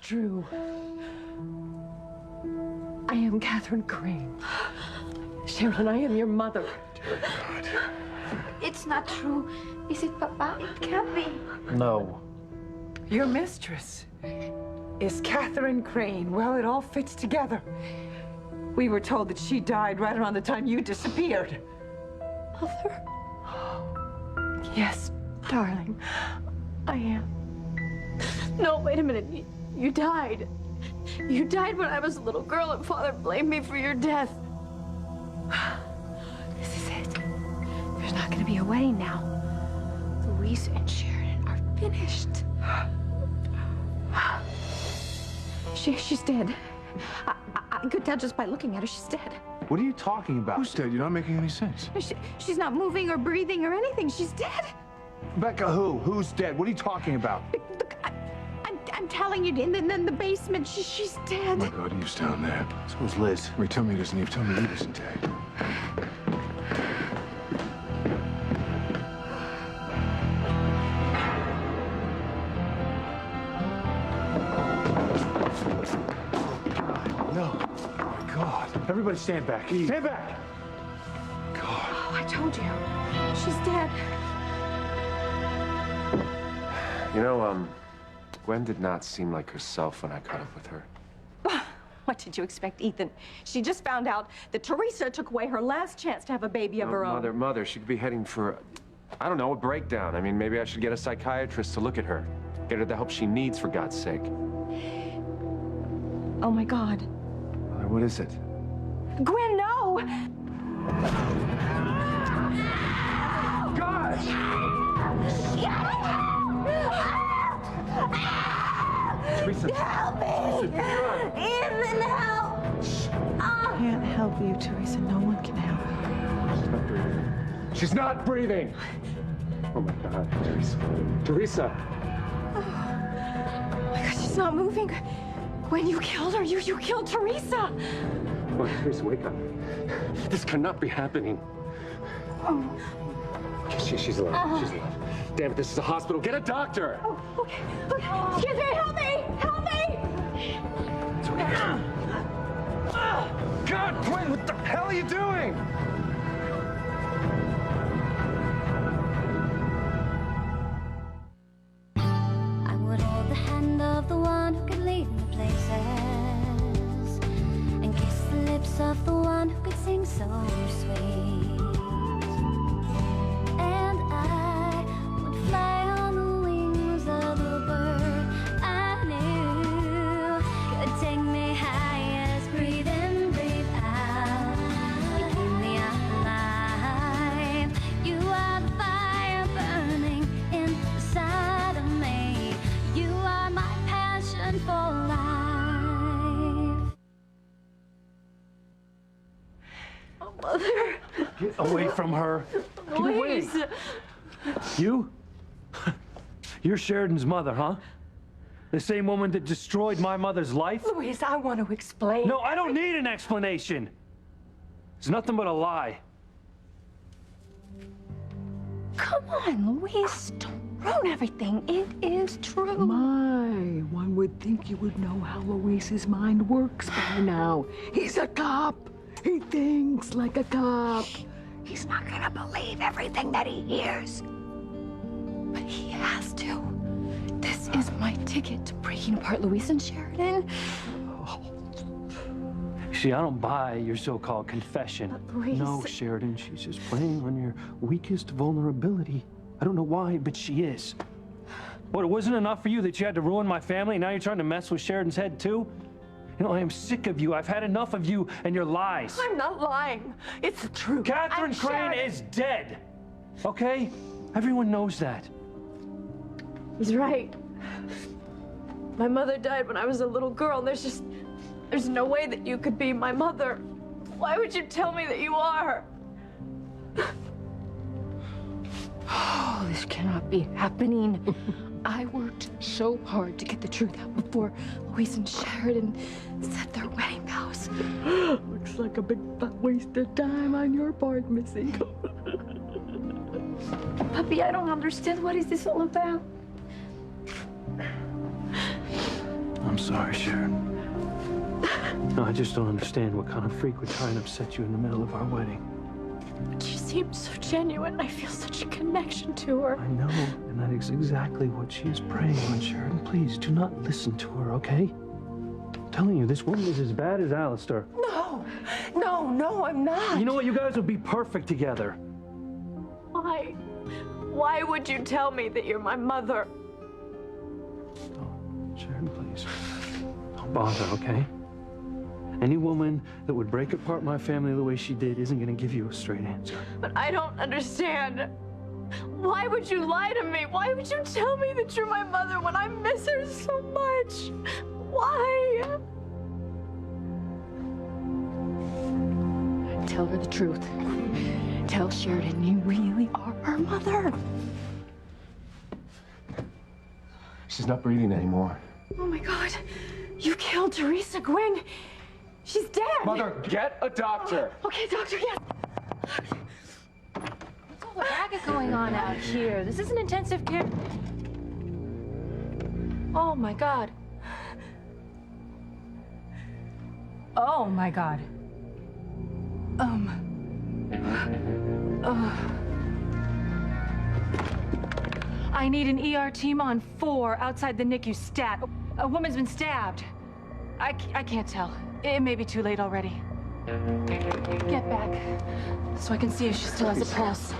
true. I am Catherine Crane. Sheridan, I am your mother. Dear God. It's not true. Is it, Papa? It can't be. No. Your mistress is Catherine Crane. Well, it all fits together. We were told that she died right around the time you disappeared. Mother? Yes, darling, I am. No, wait a minute. You died. You died when I was a little girl, and Father blamed me for your death. This is it. There's not going to be a wedding now. Louisa and Sheridan are finished. She's dead. I could tell just by looking at her. She's dead. What are you talking about? Who's dead? You're not making any sense. She's not moving or breathing or anything. She's dead. Becca, who? Who's dead? What are you talking about? Look, I'm telling you, in the basement, she's dead. Oh my God, Eve's down there. So who's Liz? Wait, tell me it isn't Eve. Tell me Eve isn't dead. No. Oh my God. Everybody stand back. Eve. Stand back! God. Oh, I told you. She's dead. You know, Gwen did not seem like herself when I caught up with her. What did you expect, Ethan? She just found out that Teresa took away her last chance to have a baby of her own. Mother, she could be heading for, I don't know, a breakdown. I mean, maybe I should get a psychiatrist to look at her. Get her the help she needs, for God's sake. Oh, my God. Mother, what is it? Gwen, no! Gosh! Teresa. Help me! Ethan, help! I can't help you, Teresa. No one can help you. She's not breathing! Oh, my God, Teresa. Teresa! Oh, my God, she's not moving. Gwen, you killed her. You killed Teresa. Come on, Teresa, wake up. This cannot be happening. Okay, she's alive. She's alive. Damn it, this is a hospital. Get a doctor! Oh, okay. Excuse me, help me! Help me! It's okay. God, Gwen, what the hell are you doing? I would hold the hand of the one who could lead me places, and kiss the lips of the one who could sing so sweet. And I would fly on the wings of the bird I knew could take me higher, breathe in, breathe out. You keep me alive. You are the fire burning inside of me. You are my passion for life. Oh, Mother. Get away from her. Get away. Please. You? You're Sheridan's mother, huh? The same woman that destroyed my mother's life? Louise, I want to explain. No, I don't need an explanation. It's nothing but a lie. Come on, Louise. Don't ruin everything. It is true. My, one would think you would know how Luis's mind works by now. He's a cop. He thinks like a cop. He's not gonna believe everything that he hears. But he has to. This is my ticket to breaking apart Louise and Sheridan. See, I don't buy your so-called confession. But Louise... No, Sheridan, she's just playing on your weakest vulnerability. I don't know why, but she is. What, it wasn't enough for you that you had to ruin my family, and now you're trying to mess with Sheridan's head, too? You know, I am sick of you. I've had enough of you and your lies. I'm not lying. It's the truth. Catherine Crane is dead, okay? Everyone knows that. He's right. My mother died when I was a little girl. There's no way that you could be my mother. Why would you tell me that you are? Oh, this cannot be happening. I worked so hard to get the truth out before Louise and Sheridan said their wedding vows. Looks like a big fat waste of time on your part, Missy. Puppy, I don't understand. What is this all about? I'm sorry, Sharon. No, I just don't understand what kind of freak would try and upset you in the middle of our wedding. She seems so genuine. I feel such a connection to her. I know, and that is exactly what she is preying on, Sharon. Please, do not listen to her, okay? I'm telling you, this woman is as bad as Alistair. No, I'm not. You know what? You guys would be perfect together. Why? Why would you tell me that you're my mother? Sharon, please. Don't bother, okay? Any woman that would break apart my family the way she did isn't gonna give you a straight answer. But I don't understand. Why would you lie to me? Why would you tell me that you're my mother when I miss her so much? Why? Tell her the truth. Tell Sheridan you really are her mother. She's not breathing anymore. Oh my God. You killed Teresa Gwynn. She's dead. Mother, get a doctor. Okay, doctor, yes. What's all the racket going on out here? This isn't intensive care. Oh my God. Oh my God. I need an ER team on 4 outside the NICU stat. A woman's been stabbed. I can't tell. It may be too late already. Get back so I can see if she still has a pulse.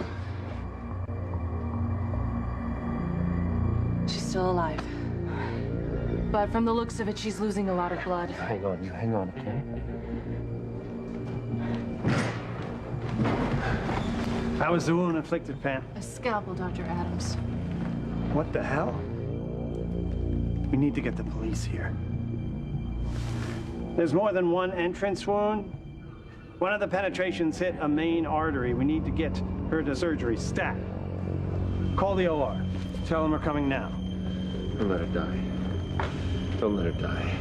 She's still alive. But from the looks of it, she's losing a lot of blood. Hang on, you hang on, okay? How was the wound inflicted, Pam? A scalpel, Dr. Adams. What the hell? We need to get the police here. There's more than one entrance wound. One of the penetrations hit a main artery. We need to get her to surgery stat. Call the OR. Tell them we're coming now. Don't let her die. Don't let her die.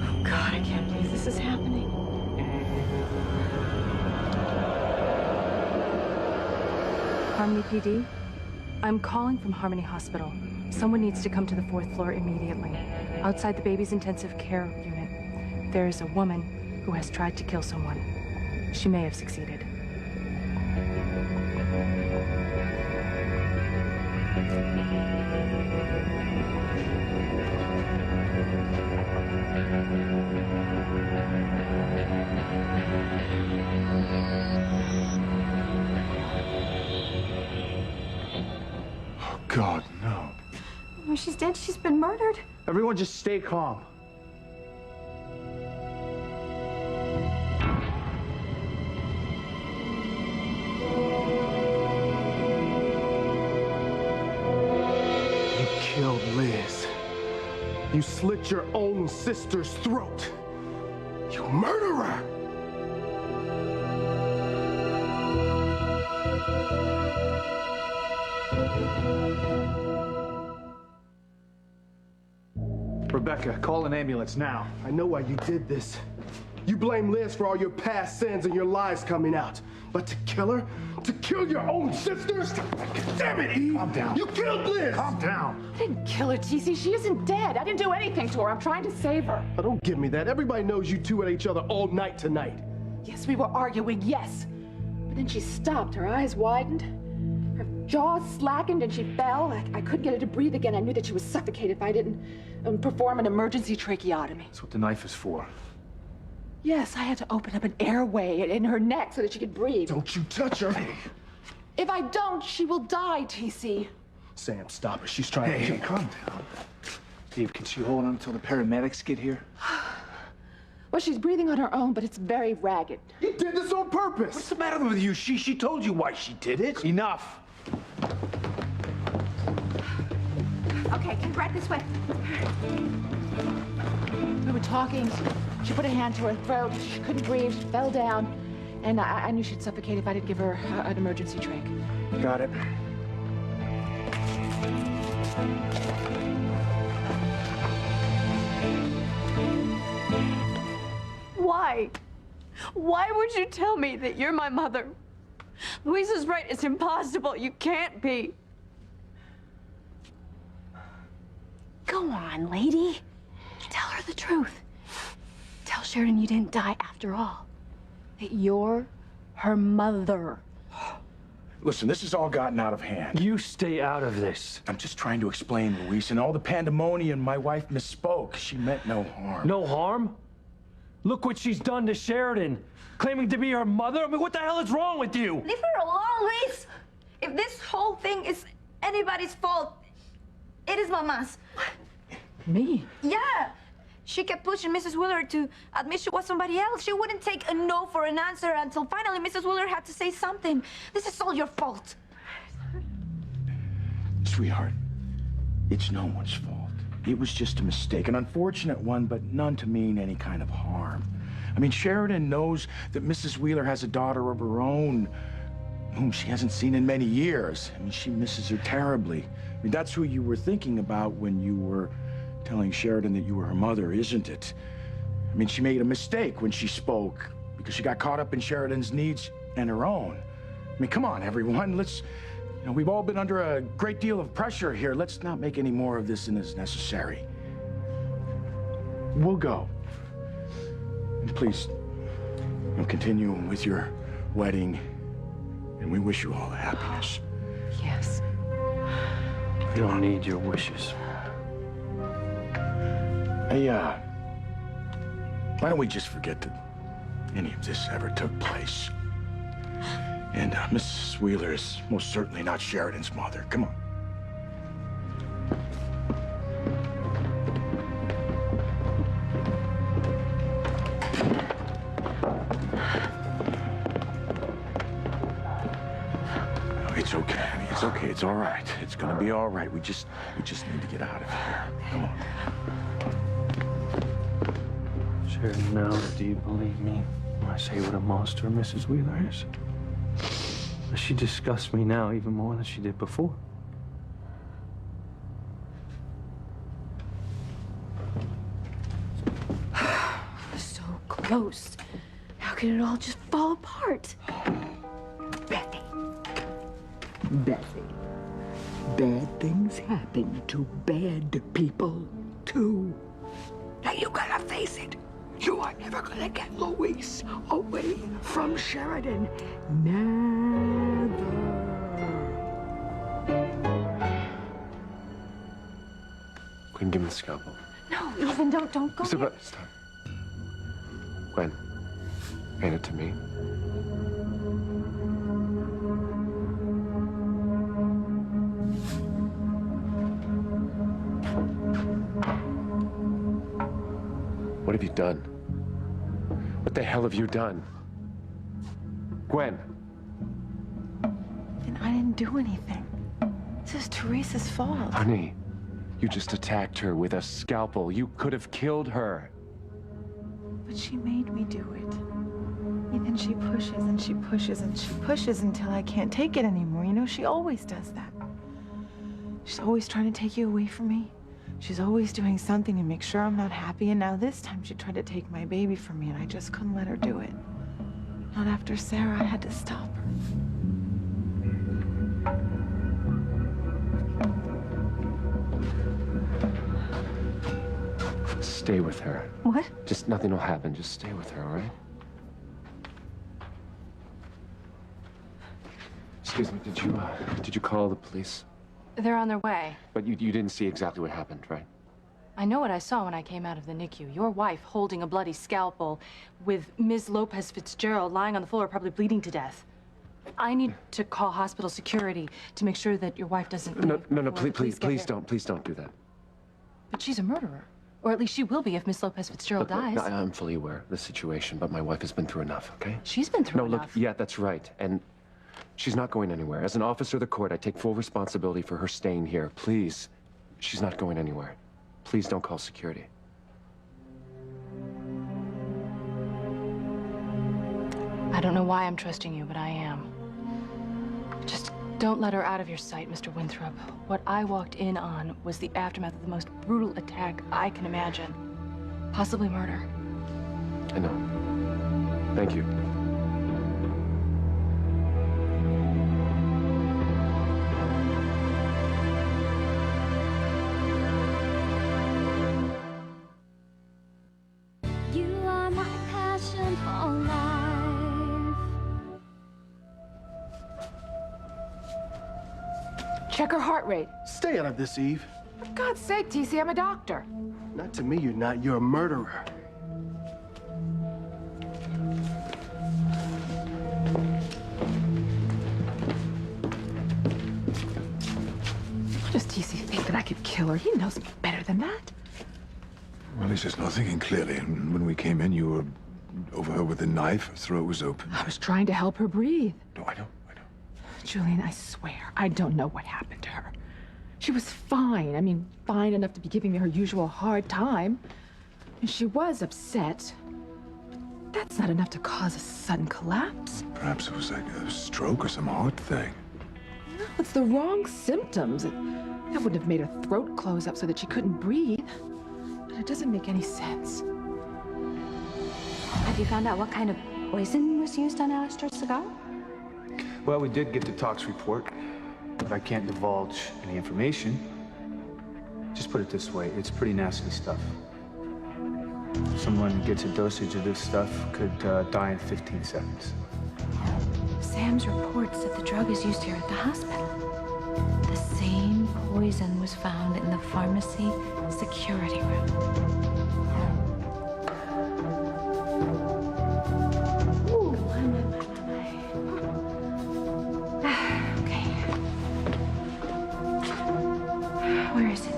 Oh God, I can't believe this is happening. Harmony PD? I'm calling from Harmony Hospital. Someone needs to come to the 4th floor immediately. Outside the baby's intensive care unit, there is a woman who has tried to kill someone. She may have succeeded. Oh, God, no. Oh, she's dead. She's been murdered. Everyone just stay calm. You killed Liz. You slit your own sister's throat. You murderer! Rebecca, call an ambulance now. I know why you did this. You blame Liz for all your past sins and your lies coming out. But to kill her? To kill your own sisters? Damn it, Eve! Calm down. You killed Liz! Calm down. I didn't kill her, TC. She isn't dead. I didn't do anything to her. I'm trying to save her. Oh, don't give me that. Everybody knows you two at each other all night tonight. Yes, we were arguing, yes. But then she stopped. Her eyes widened. Her jaw slackened and she fell. I couldn't get her to breathe again. I knew that she was suffocated if I didn't perform an emergency tracheotomy. That's what the knife is for. Yes, I had to open up an airway in her neck so that she could breathe. Don't you touch her. If I don't, she will die, TC. Sam, stop her. She's trying to kill calm down. Steve, can she hold on until the paramedics get here? Well, she's breathing on her own, but it's very ragged. You did this on purpose! What's the matter with you? She told you why she did it. Enough. Okay, right this way. We were talking. She put a hand to her throat. She couldn't breathe. She fell down. And I knew she'd suffocate if I didn't give her an emergency trach. Got it. Why? Why would you tell me that you're my mother? Louisa's right. It's impossible. You can't be. Go on, lady. the truth. Tell Sheridan you didn't die after all. That you're her mother. Listen, this has all gotten out of hand. You stay out of this. I'm just trying to explain, Luis, and all the pandemonium, my wife misspoke. She meant no harm. No harm? Look what she's done to Sheridan. Claiming to be her mother? I mean, what the hell is wrong with you? Leave her alone, Luis! If this whole thing is anybody's fault, it is Mama's. Me? Yeah! She kept pushing Mrs. Willard to admit she was somebody else. She wouldn't take a no for an answer until finally Mrs. Willard had to say something. This is all your fault. Sweetheart, it's no one's fault. It was just a mistake, an unfortunate one, but none to mean any kind of harm. I mean, Sheridan knows that Mrs. Wheeler has a daughter of her own, whom she hasn't seen in many years. I mean, she misses her terribly. I mean, that's who you were thinking about when you were telling Sheridan that you were her mother, isn't it? I mean, she made a mistake when she spoke because she got caught up in Sheridan's needs and her own. I mean, come on, everyone. Let's, we've all been under a great deal of pressure here. Let's not make any more of this than is necessary. We'll go. And please, continue with your wedding, and we wish you all the happiness. Yes. You don't need your wishes. Hey, why don't we just forget that any of this ever took place? And Mrs. Wheeler is most certainly not Sheridan's mother. Come on. No, it's okay, honey. It's okay. It's all right. It's gonna be all right. We just need to get out of here. Come on. Sheridan, now, do you believe me when I say what a monster Mrs. Wheeler is? She disgusts me now even more than she did before. So close. How could it all just fall apart? Bethy. Bethy. Bad things happen to bad people, too. Now you gotta face it. You are never gonna get Luis away from Sheridan. Never. Gwen, give me the scalpel. No, Ethan, don't go. Stop. Gwen, hand it to me. What have you done? What the hell have you done? Gwen. And I didn't do anything. This is Teresa's fault. Honey, you just attacked her with a scalpel. You could have killed her. But she made me do it. Ethan, she pushes and she pushes and she pushes until I can't take it anymore. You know, she always does that. She's always trying to take you away from me. She's always doing something to make sure I'm not happy, and now this time she tried to take my baby from me, and I just couldn't let her do it. Not after Sarah. I had to stop her. Stay with her. What? Just nothing will happen. Just stay with her, all right? Excuse me, did you call the police? They're on their way. But you didn't see exactly what happened, right? I know what I saw when I came out of the NICU. Your wife holding a bloody scalpel with Ms. Lopez Fitzgerald lying on the floor, probably bleeding to death. I need to call hospital security to make sure that your wife doesn't... No, leave please don't do that. But she's a murderer. Or at least she will be if Miss Lopez Fitzgerald dies. No, I'm fully aware of the situation, but my wife has been through enough, okay? She's been through enough. enough. No, look, yeah, that's right. And she's not going anywhere. As an officer of the court, I take full responsibility for her staying here. Please, she's not going anywhere. Please don't call security. I don't know why I'm trusting you, but I am. Just don't let her out of your sight, Mr. Winthrop. What I walked in on was the aftermath of the most brutal attack I can imagine. Possibly murder. I know. Thank you. Check her heart rate. Stay out of this, Eve. For God's sake, TC, I'm a doctor. Not to me, you're not. You're a murderer. How does TC think that I could kill her? He knows me better than that. Well, at least it's not thinking clearly. And when we came in, you were over her with a knife. Her throat was open. I was trying to help her breathe. No, I know. Julian, I swear, I don't know what happened to her. She was fine. I mean, fine enough to be giving me her usual hard time. And she was upset. But that's not enough to cause a sudden collapse. Perhaps it was like a stroke or some heart thing. No, it's the wrong symptoms. That wouldn't have made her throat close up so that she couldn't breathe. But it doesn't make any sense. Have you found out what kind of poison was used on Alistair's cigar? Well, we did get the tox report, but I can't divulge any information. Just put it this way, it's pretty nasty stuff. Someone who gets a dosage of this stuff could die in 15 seconds. Sam's report said the drug is used here at the hospital. The same poison was found in the pharmacy security room. Where is it?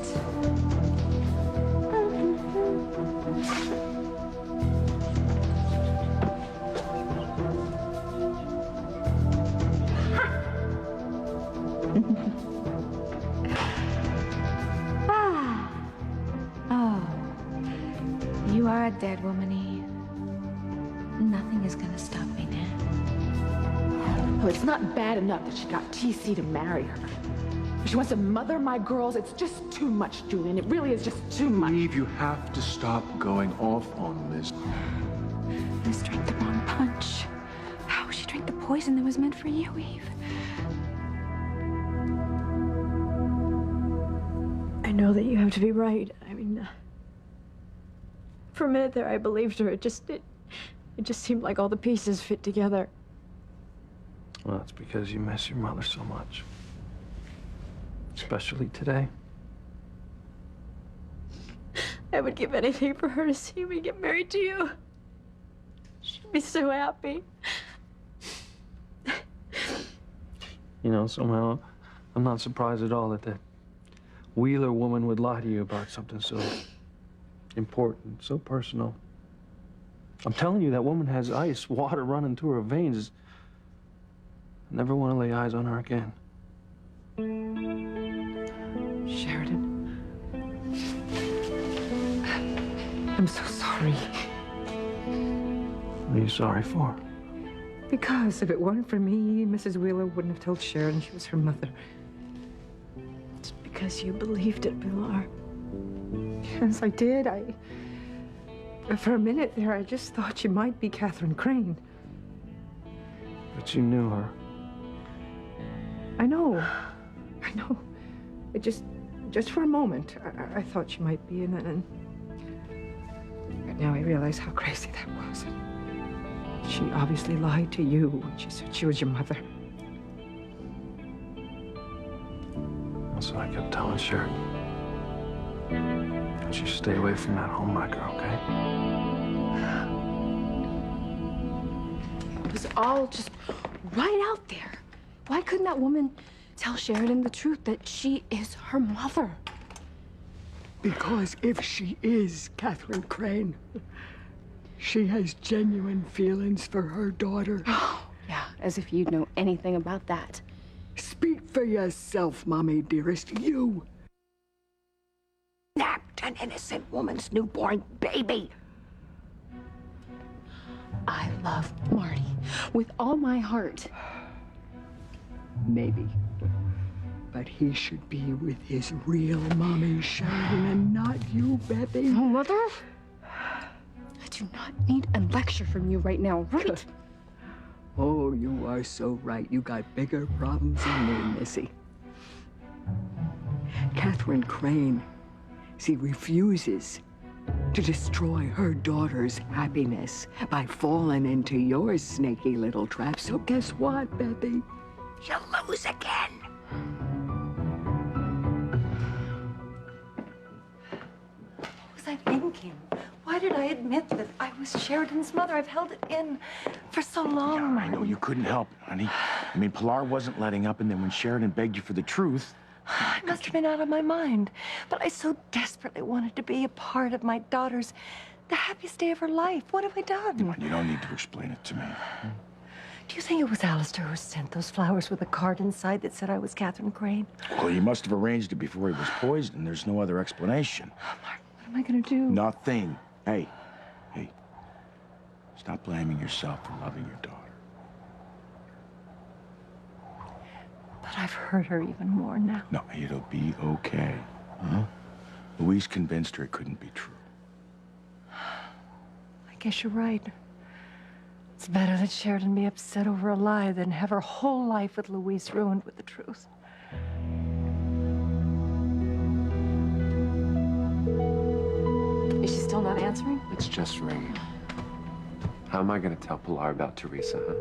Oh. You are a dead woman, Eve. Nothing is gonna stop me now. Well, it's not bad enough that she got TC to marry her. She wants to mother my girls. It's just too much, Julian. It really is just too much. Eve, you have to stop going off on Liz. Liz drank the wrong punch. How would she drink the poison that was meant for you, Eve? I know that you have to be right. I mean, for a minute there, I believed her. It just seemed like all the pieces fit together. Well, it's because you miss your mother so much. Especially today. I would give anything for her to see me get married to you. She'd be so happy. You know, somehow, I'm not surprised at all that the Wheeler woman would lie to you about something so important, so personal. I'm telling you, that woman has ice, water running through her veins. I never want to lay eyes on her again. Sheridan. I'm so sorry. What are you sorry for? Because if it weren't for me, Mrs. Wheeler wouldn't have told Sheridan she was her mother. It's because you believed it, Pilar. Yes, I did. For a minute there, I just thought she might be Catherine Crane. But you knew her. I know. It just for a moment, I thought she might be, and then... But now I realize how crazy that was. She obviously lied to you when she said she was your mother. That's what I kept telling Sheridan. Don't you stay away from that homewrecker, okay? It was all just right out there. Why couldn't that woman tell Sheridan the truth, that she is her mother? Because if she is Catherine Crane, she has genuine feelings for her daughter. Oh, yeah, as if you'd know anything about that. Speak for yourself, Mommy dearest. You kidnapped an innocent woman's newborn baby. I love Marty with all my heart. Maybe. But he should be with his real mommy, Sheridan, and not you, Betty. Oh, Mother? I do not need a lecture from you right now, right? Oh, you are so right. You got bigger problems than me, Missy. Catherine Crane, she refuses to destroy her daughter's happiness by falling into your snaky little trap. So guess what, Betty? You lose again. thinking? Why did I admit that I was Sheridan's mother? I've held it in for so long. I know you couldn't help it, honey. I mean, Pilar wasn't letting up, and then when Sheridan begged you for the truth... I must have been out of my mind. But I so desperately wanted to be a part of my daughter's, the happiest day of her life. What have I done? Come on, you don't need to explain it to me. Do you think it was Alistair who sent those flowers with a card inside that said I was Catherine Crane? Well, he must have arranged it before he was poisoned. There's no other explanation. What am I gonna do? Nothing. Hey, stop blaming yourself for loving your daughter. But I've hurt her even more now. No, it'll be okay. Huh? Louise convinced her it couldn't be true. I guess you're right. It's better that Sheridan be upset over a lie than have her whole life with Louise ruined with the truth. Is she still not answering? It's just ringing. How am I going to tell Pilar about Teresa, huh?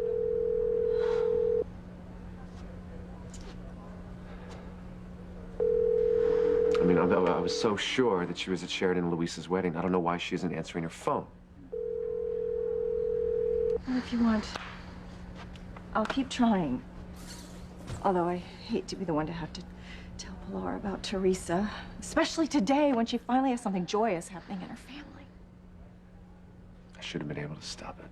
I mean, I was so sure that she was at Sheridan and Luis's wedding. I don't know why she isn't answering her phone. Well, if you want, I'll keep trying. Although I hate to be the one to have to tell Pilar about Teresa, especially today when she finally has something joyous happening in her family. I should have been able to stop it.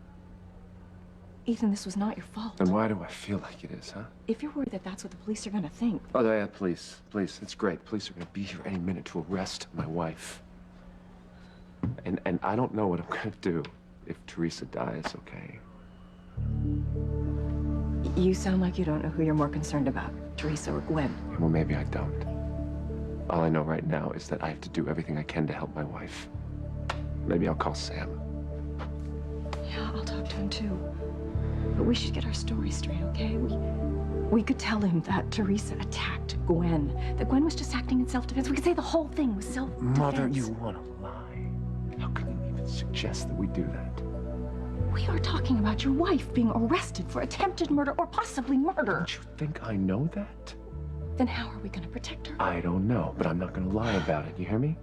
Ethan, this was not your fault. Then why do I feel like it is, huh? If you're worried that that's what the police are gonna think. Oh, yeah, police. Police. It's great. Police are going to be here any minute to arrest my wife. And I don't know what I'm going to do if Teresa dies, okay? You sound like you don't know who you're more concerned about, Teresa or Gwen. Well, maybe I don't. All I know right now is that I have to do everything I can to help my wife. Maybe I'll call Sam. Yeah, I'll talk to him too. But we should get our story straight, okay? We could tell him that Teresa attacked Gwen, that Gwen was just acting in self-defense. We could say the whole thing was self-defense. Mother, you want to lie. How can you even suggest that we do that? We are talking about your wife being arrested for attempted murder or possibly murder. Don't you think I know that? Then how are we going to protect her? I don't know, but I'm not going to lie about it. You hear me?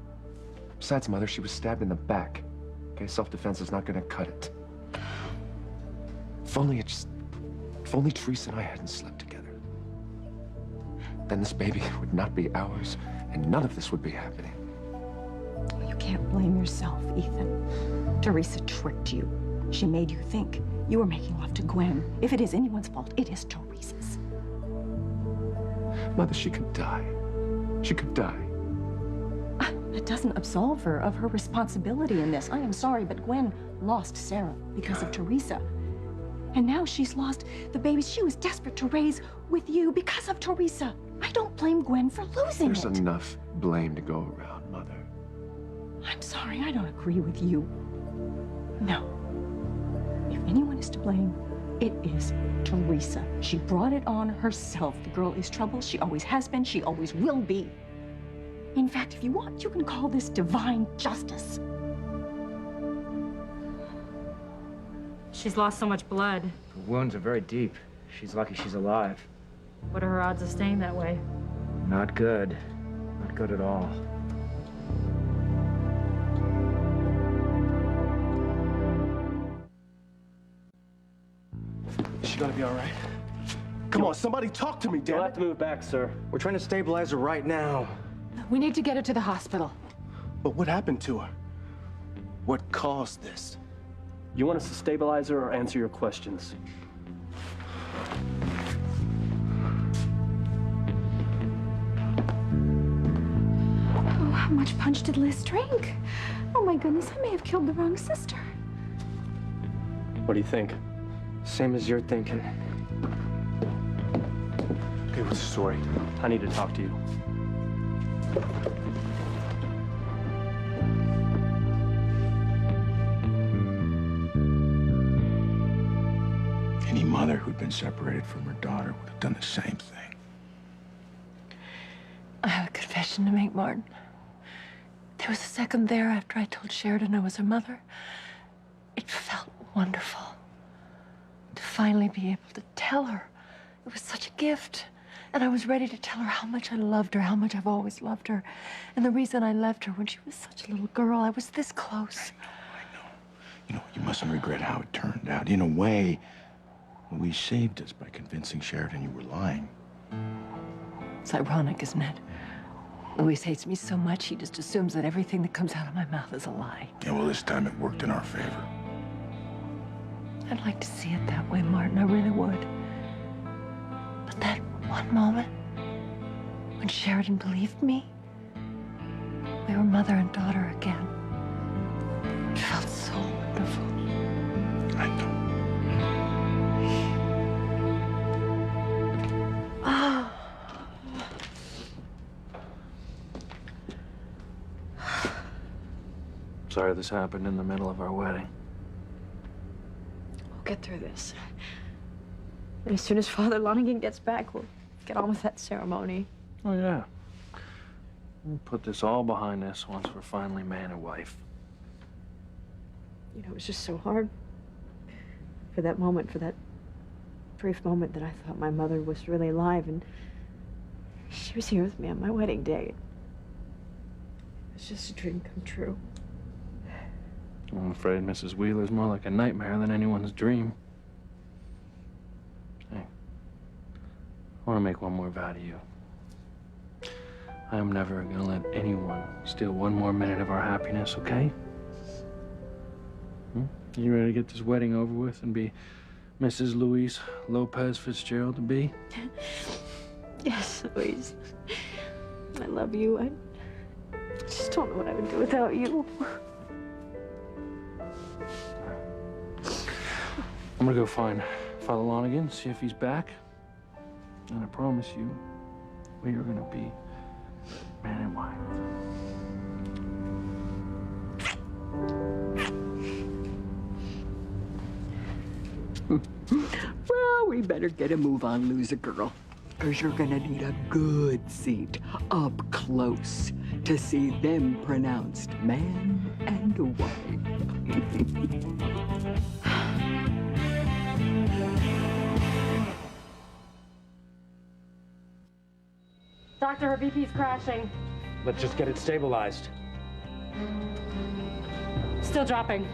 Besides, Mother, she was stabbed in the back. Okay, self-defense is not going to cut it. If only Teresa and I hadn't slept together. Then this baby would not be ours, and none of this would be happening. You can't blame yourself, Ethan. Teresa tricked you. She made you think you were making love to Gwen. If it is anyone's fault, it is Teresa's. Mother, she could die. She could die. That doesn't absolve her of her responsibility in this. I am sorry, but Gwen lost Sarah because of Teresa. And now she's lost the babies she was desperate to raise with you because of Teresa. I don't blame Gwen for losing it. There's enough blame to go around, Mother. I'm sorry, I don't agree with you. No. If anyone is to blame, it is Teresa. She brought it on herself. The girl is trouble. She always has been. She always will be. In fact, if you want, you can call this divine justice. She's lost so much blood. Her wounds are very deep. She's lucky she's alive. What are her odds of staying that way? Not good. Not good at all. Is she gonna be all right? Come on, somebody talk to me, damn it. You'll have to move back, sir. We're trying to stabilize her right now. We need to get her to the hospital. But what happened to her? What caused this? You want us to stabilize her or answer your questions? Oh, how much punch did Liz drink? Oh my goodness, I may have killed the wrong sister. What do you think? Same as you're thinking. Okay, what's the story? I need to talk to you. Any mother who'd been separated from her daughter would have done the same thing. I have a confession to make, Martin. There was a second there after I told Sheridan I was her mother. It felt wonderful to finally be able to tell her. It was such a gift. And I was ready to tell her how much I loved her, how much I've always loved her. And the reason I left her when she was such a little girl, I was this close. I know. You know, you mustn't regret how it turned out. In a way, Louise saved us by convincing Sheridan you were lying. It's ironic, isn't it? Louis hates me so much, he just assumes that everything that comes out of my mouth is a lie. Yeah, well, this time it worked in our favor. I'd like to see it that way, Martin. I really would. But that one moment when Sheridan believed me, we were mother and daughter again. It felt so wonderful. I know. Ah. Sorry this happened in the middle of our wedding. We'll get through this. And as soon as Father Lonigan gets back, we'll get on with that ceremony. Oh, yeah. We'll put this all behind us once we're finally man and wife. You know, it was just so hard for that moment, for that brief moment that I thought my mother was really alive, and she was here with me on my wedding day. It was just a dream come true. I'm afraid Mrs. Wheeler's more like a nightmare than anyone's dream. Hey, I want to make one more vow to you. I am never going to let anyone steal one more minute of our happiness, okay? You ready to get this wedding over with and be Mrs. Louise Lopez Fitzgerald to be? Yes, Louise. I love you. I just don't know what I would do without you. I'm gonna go find Father Lonigan, see if he's back. And I promise you, we are gonna be man and wife. Well, we better get a move on, loser girl. Because you're gonna need a good seat up close to see them pronounced man and wife. Doctor, her BP's crashing. Let's just get it stabilized. Still dropping.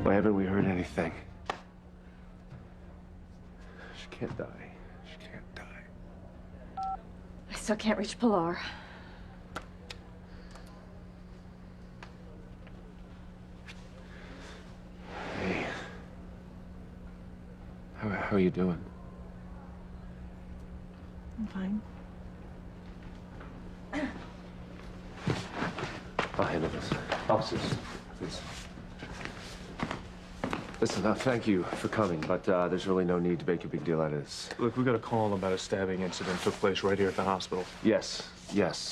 Why haven't we heard anything? She can't die. She can't die. I still can't reach Pilar. Hey. How are you doing? I'm fine. I'll handle this. Officers, please. Listen, thank you for coming, but there's really no need to make a big deal out of this. Look, we got a call about a stabbing incident took place right here at the hospital. Yes,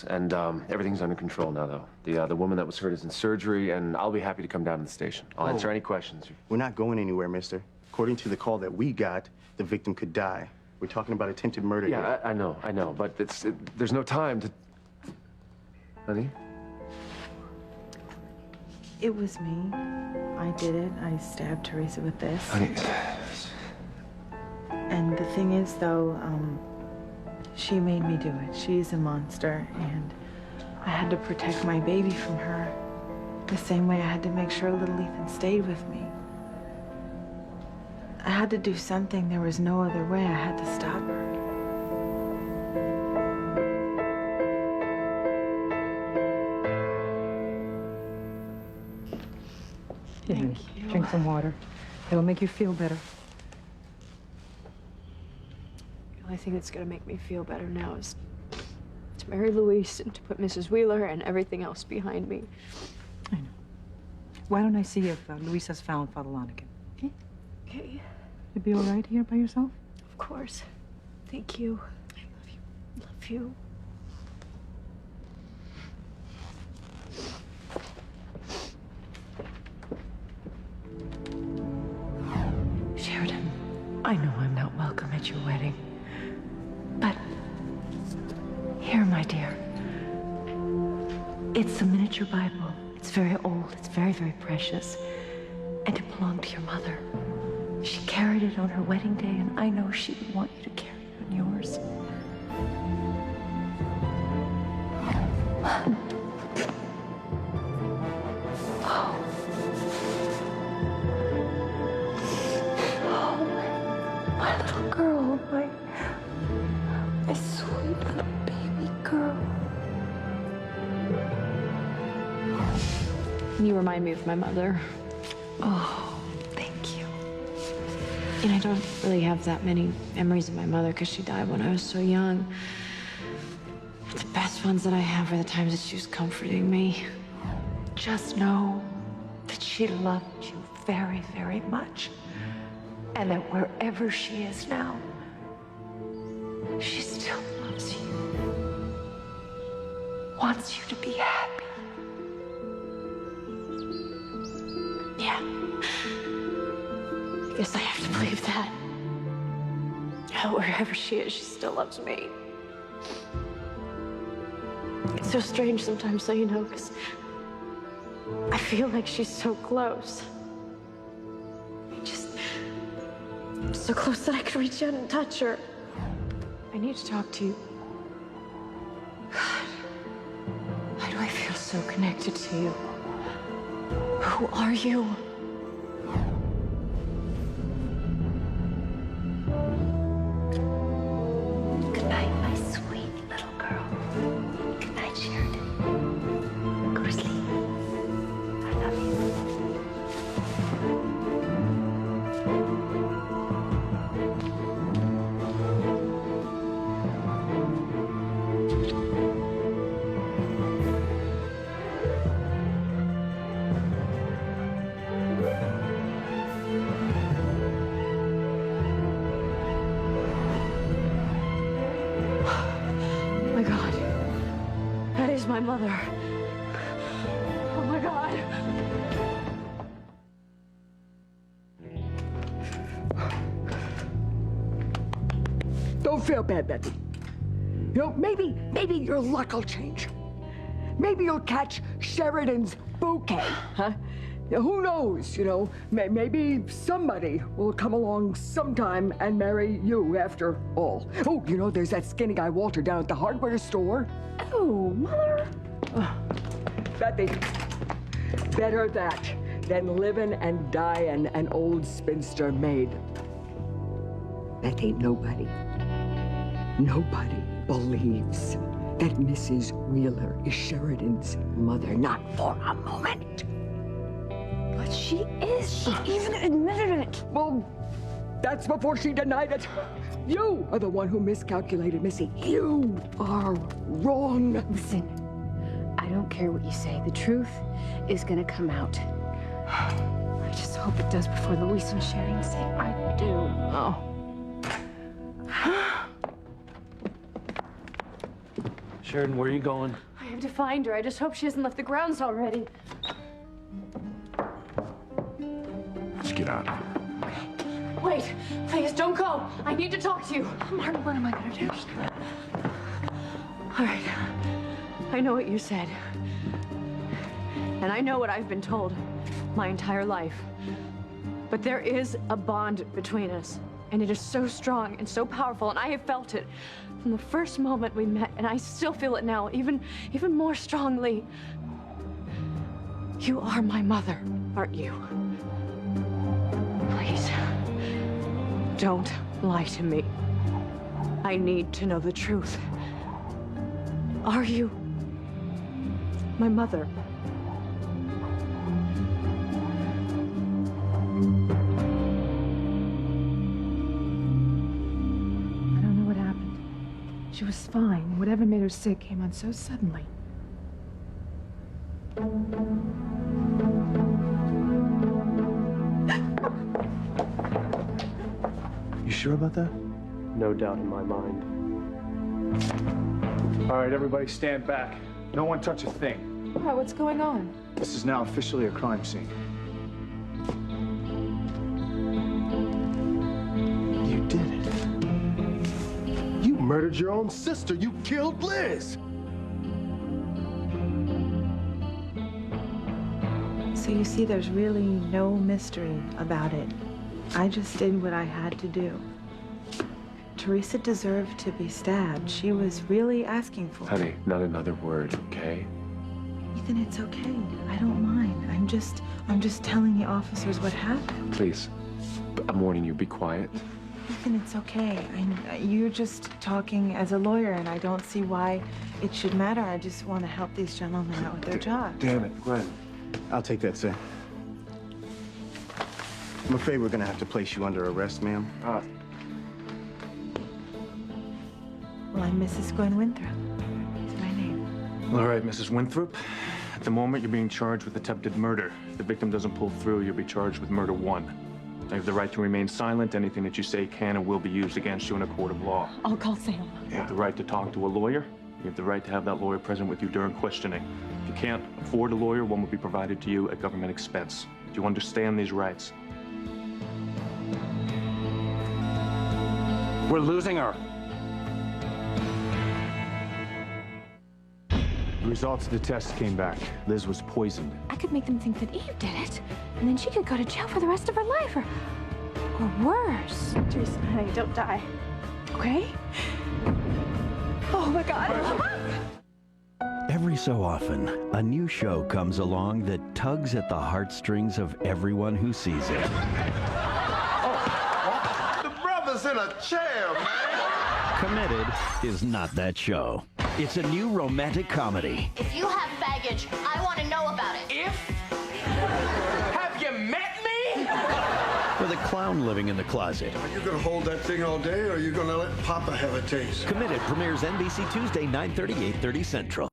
and everything's under control now, though. The woman that was hurt is in surgery, and I'll be happy to come down to the station. I'll answer any questions. We're not going anywhere, mister. According to the call that we got, the victim could die. We're talking about attempted murder here. Yeah, I know, but there's no time to... Honey? It was me. I did it. I stabbed Teresa with this. Honey... And the thing is, though, she made me do it. She's a monster, and I had to protect my baby from her. The same way I had to make sure little Ethan stayed with me. I had to do something. There was no other way. I had to stop her. Thank you. Drink some water. It'll make you feel better. The only thing that's gonna make me feel better now is to marry Louise and to put Mrs. Wheeler and everything else behind me. I know. Why don't I see if Louise has found Father Lonigan? Okay? Okay. You'd be all right here by yourself? Of course. Thank you. I love you. Love you. Sheridan, I know I'm not welcome at your wedding. But here, my dear. It's a miniature Bible. It's very old. It's very, very precious. And it belonged to your mother. She carried it on her wedding day, and I know she would want you to carry it on yours. My little girl, my sweet little baby girl. You remind me of my mother. Oh, thank you. And I don't really have that many memories of my mother because she died when I was so young. The best ones that I have are the times that she was comforting me. Just know that she loved you very, very much. And that wherever she is now, she still loves you. Wants you to be happy. Yeah. I guess I have to believe that. Wherever she is, she still loves me. It's so strange sometimes, so you know, because I feel like she's so close. Just so close that I could reach out and touch her. I need to talk to you. God, why do I feel so connected to you? Who are you? Good night, my sweet little girl. Good night, Sheridan. Go to sleep. I love you. Oh my God. That is my mother. Oh my God. Don't feel bad, Betty. You know, maybe your luck will change. Maybe you'll catch Sheridan's bouquet, huh? Who knows, you know? Maybe somebody will come along sometime and marry you after all. Oh, you know, there's that skinny guy Walter down at the hardware store. Oh, Mother. Oh, Betty, better that than living and dying an old spinster maid. That ain't nobody. Nobody believes that Mrs. Wheeler is Sheridan's mother, not for a moment. But she is. She even admitted it. Well, that's before she denied it. You are the one who miscalculated, Missy. You are wrong. Listen, I don't care what you say. The truth is gonna come out. I just hope it does before Luis and Sheridan say I do. Oh. Sheridan, where are you going? I have to find her. I just hope she hasn't left the grounds already. Let's get out. Wait, please don't go. I need to talk to you. Martin, what am I gonna do? All right. I know what you said. And I know what I've been told my entire life. But there is a bond between us. And it is so strong and so powerful, and I have felt it from the first moment we met, and I still feel it now, even more strongly. You are my mother, aren't you? Please, don't lie to me. I need to know the truth. Are you my mother? She was fine. Whatever made her sick came on so suddenly. You sure about that? No doubt in my mind. All right, everybody stand back. No one touch a thing. Wow, what's going on? This is now officially a crime scene. You did it. You murdered your own sister. You killed Liz. So So you see, there's really no mystery about it. I just did what I had to do. Teresa deserved to be stabbed. She was really asking for it. Honey, not another word, okay? Ethan, it's okay. I don't mind. I'm just telling the officers what happened. Please, I'm warning you, be quiet. Ethan, it's okay. You're just talking as a lawyer, and I don't see why it should matter. I just want to help these gentlemen out with their job. Damn it, Glenn. I'll take that, sir. I'm afraid we're gonna have to place you under arrest, ma'am. Well, I'm Mrs. Gwen Winthrop. It's my name. All right, Mrs. Winthrop. At the moment, you're being charged with attempted murder. If the victim doesn't pull through, you'll be charged with murder 1. You have the right to remain silent. Anything that you say can and will be used against you in a court of law. I'll call Sam. You have the right to talk to a lawyer. You have the right to have that lawyer present with you during questioning. If you can't afford a lawyer, one will be provided to you at government expense. Do you understand these rights? We're losing her. The results of the test came back. Liz was poisoned. I could make them think that Eve did it, and then she could go to jail for the rest of her life, or worse. Teresa, honey, don't die. Okay? Oh my God. Every so often, a new show comes along that tugs at the heartstrings of everyone who sees it. The brother's in a chair, man. Committed is not that show. It's a new romantic comedy. If you have baggage, I want to know about it. Have you met me? With a clown living in the closet. Are you gonna hold that thing all day, or are you gonna let Papa have a taste? Committed premieres NBC Tuesday, 9:30, 8:30 Central.